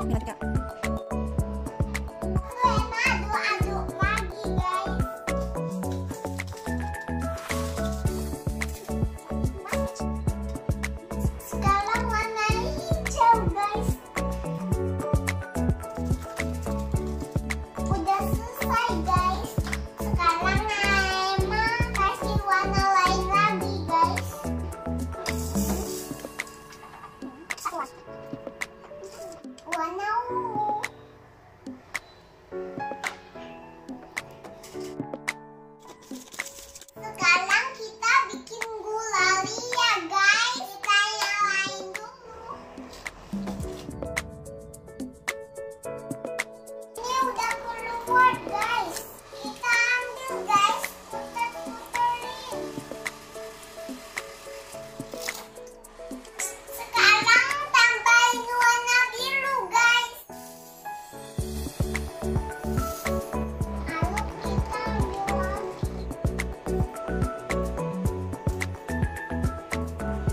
Lihat Kak. Aduk-aduk lagi guys. Sekarang warna hijau guys. Udah selesai guys. Sekarang Emma kasih warna lain lagi guys. Warna ungu. Sekarang kita bikin gulali ya guys. Kita nyalain dulu. Ini udah keluar guys. Kita ambil guys. Puter-puterin. Sekarang tambahin warna biru guys. Lalu kita ambil lagi.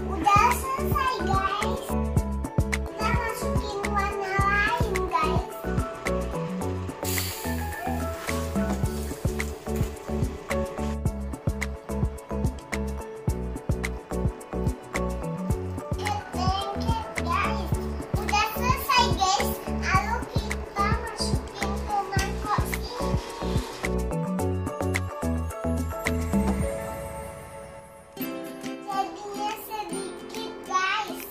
Udah selesai guys. Kita masukin warna lain guys. Lengket guys. Udah selesai guys. Lalu kita masukin ke mangkok ini. Jadinya sedikit guys.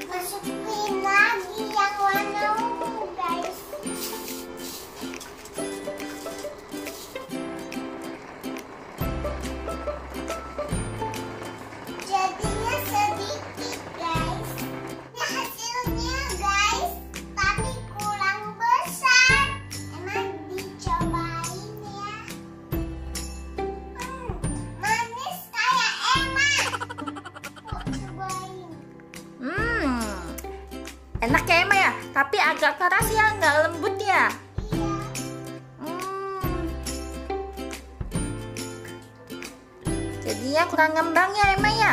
Masukin lagi yang warna ungu guys. Jadinya sedikit guys. Ini hasilnya guys, tapi kurang besar. Emang dicobain ya. Manis kayak Emma. Kok cobain? Enak ya Emma ya, tapi agak keras ya, nggak lembut ya. Iya. Jadinya kurang ngembang ya Emma ya.